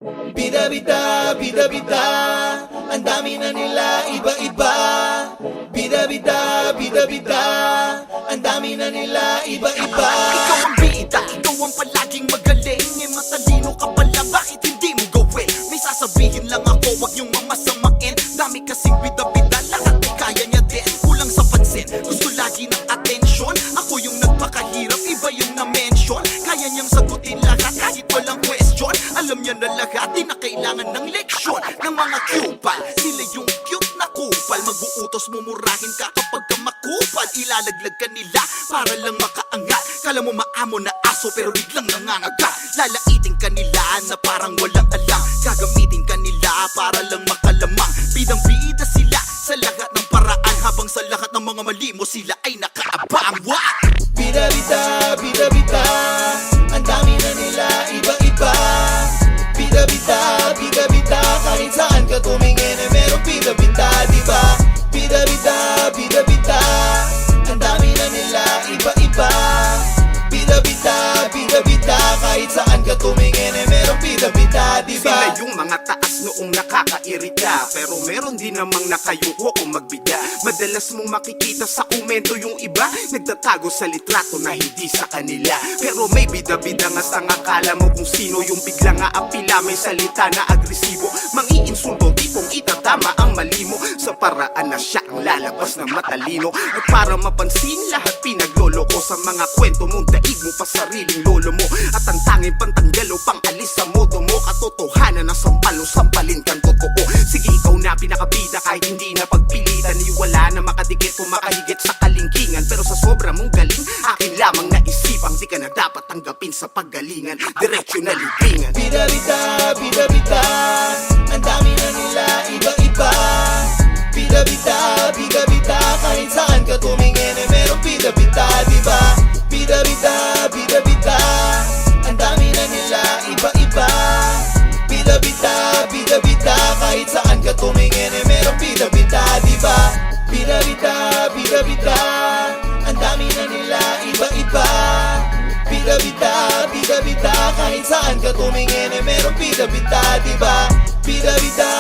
Bida-bida, bida-bida, ang dami na nila iba-iba. Bida-bida, bida-bida, ang dami na nila iba-iba. Ikaw ang bida, ikaw ang palaging magaling. Matalino ka pala, bakit hindi mo gawin? May sasabihin lang ako, wag niyong mamasamain. Dami kasing bida-bida, lahat ay kaya niya din. Kulang sa pansin, gusto lagi ng atensyon. Ako yung nagpakahirap, iba yung na-mention. Kaya niyang sagutin lahat kahit walang question. Alam niya na lahat, di na kailangan ng leksyon ng mga kupal. Sila yung cute na kupal, mag-uutos mumurahin ka kapag ka makupal. Ilalaglag ka nila para lang makaangat. Kala mo maamo na aso pero biglang nangangagat. Lalaitin ka nila na parang walang alam. Gagamitin ka nila para lang makalamang. Bidang-bida sila sa lahat ng paraan, habang sa lahat ng mga mali mo sila ay nakaabang. Bida-bida, bida-bida, ang dami na nila iba-iba. Bida-bida, bida-bida, kahit saan ka tumingin eh merong bida-bida, diba? Bida-bida, bida-bida, ang dami na nila iba-iba. Bida-bida, bida-bida, kahit saan ka tumingin eh merong bida-bida, diba? Sila yung mga taas noong nakakairita, pero meron din namang nakayuko kung magbida. Madalas mong makikita sa komento yung iba nagtatago sa litrato na hindi sa kanila. Pero may bida-bida nga sa akala mo kung sino yung bigla nga apila. May salita na agresibo, mangiinsulto, tipong itatama ang mali mo. Sa paraan na siya ang lalabas ng matalino. At para mapansin lahat pinagloloko sa mga kwento mong daig mo pa sariling lolo mo. At ang tanging pantanggal o pangalis sa modo mo, katotohanan na sampalin kang totoo. Sige, ikaw na pinakabida kahit hindi na pagpilitan. Iwala na makadikit o makahigit sa kalingkingan. Pero sa sobra mong galing, akin lamang naisipang di ka na dapat tanggapin sa paggalingan. Diretsyo na libingan. Bida-bida, bida-bida, ang dami na nila iba-iba. Bida-bida, bida-bida, kahit saan ka tumingin eh merong bida-bida, diba? Bida-bida, bida-bida, ang dami na nila iba-iba. Bida-bida, bida-bida, kahit saan ka tumingin eh merong bida-bida, diba? Bida-bida, bida-bida, ang dami na nila iba-iba. Bida-bida, bida-bida, kahit saan ka tumingin eh merong bida-bida, diba? Bida-bida,